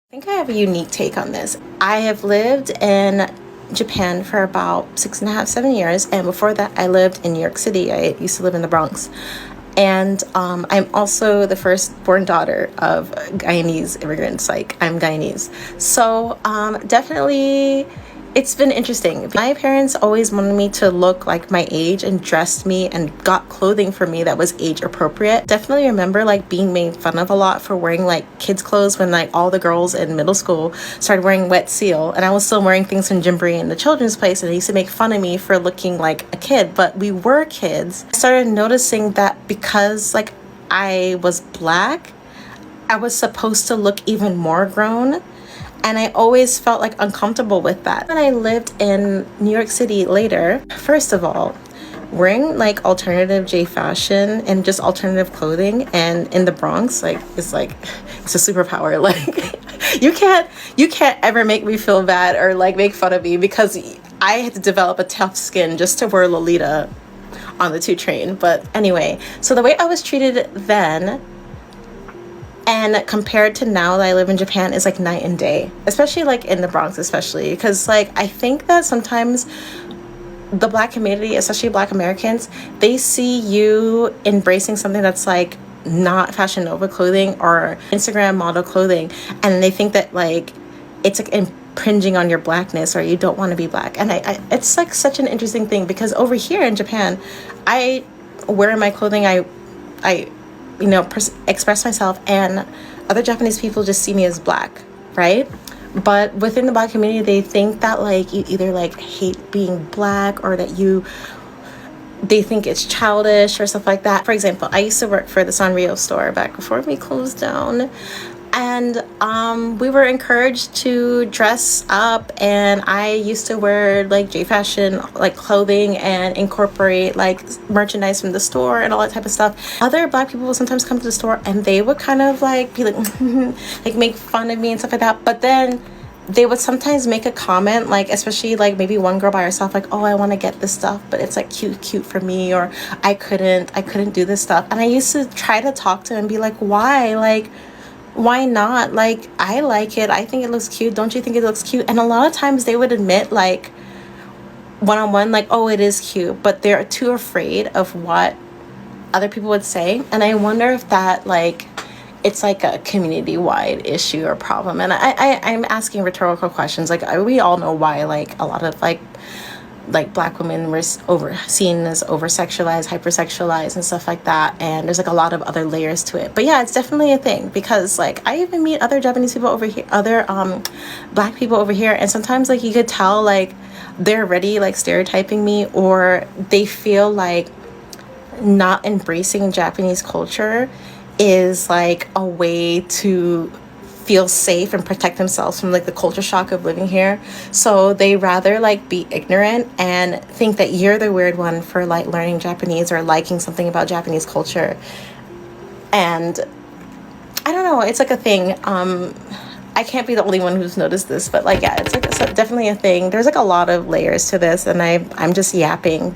I think I have a unique take on this. I have lived in Japan for about 6.5, 7 years, and before that, I lived in New York City. I used to live in the Bronx, and I'm also the firstborn daughter of Guyanese immigrants. Like, I'm Guyanese, so definitely it's been interesting. My parents always wanted me to look like my age and dressed me and got clothing for me that was age appropriate. Definitely remember like being made fun of a lot for wearing like kids clothes when like all the girls in middle school started wearing wet seal, and I was still wearing things from Gymboree in the children's place, and they used to make fun of me for looking like a kid, but we were kids. I started noticing that because like I was black, I was supposed to look even more grown, and I always felt like uncomfortable with that. When I lived in New York City later, first of all, wearing like alternative J fashion and just alternative clothing and in the Bronx, like it's a superpower. Like you can't ever make me feel bad or like make fun of me, because I had to develop a tough skin just to wear Lolita on the 2 train. But anyway, so the way I was treated then and compared to now that I live in Japan is like night and day, especially like in the Bronx, especially because like I think that sometimes the black community, especially black Americans, they see you embracing something that's like not Fashion Nova clothing or Instagram model clothing, and they think that like it's like impinging on your blackness or you don't want to be black. And I it's like such an interesting thing, because over here in Japan, I wear my clothing, I express myself, and other Japanese people just see me as black, right? But within the black community, they think that like you either like hate being black or that they think it's childish or stuff like that. For example, I used to work for the Sanrio store back before we closed down, and we were encouraged to dress up, and I used to wear like J fashion like clothing and incorporate like merchandise from the store and all that type of stuff. Other black people would sometimes come to the store and they would kind of like be like like make fun of me and stuff like that, but then they would sometimes make a comment, like especially like maybe one girl by herself, like, oh, I want to get this stuff, but it's like cute for me, or I couldn't do this stuff. And I used to try to talk to them and be like, why not? Like, I like it. I think it looks cute. Don't you think it looks cute? And a lot of times they would admit like one-on-one, like, oh, it is cute, but they're too afraid of what other people would say. And I wonder if that like it's like a community-wide issue or problem. And I'm asking rhetorical questions. Like, we all know why like a lot of like black women were seen as over-sexualized, hypersexualized and stuff like that, and there's like a lot of other layers to it. But yeah, it's definitely a thing, because like I even meet other Japanese people over here, other black people over here, and sometimes like you could tell like they're already like stereotyping me, or they feel like not embracing Japanese culture is like a way to feel safe and protect themselves from like the culture shock of living here. So they rather like be ignorant and think that you're the weird one for like learning Japanese or liking something about Japanese culture. And I don't know, it's like a thing. I can't be the only one who's noticed this, but like yeah, it's definitely a thing. There's like a lot of layers to this, and I'm just yapping.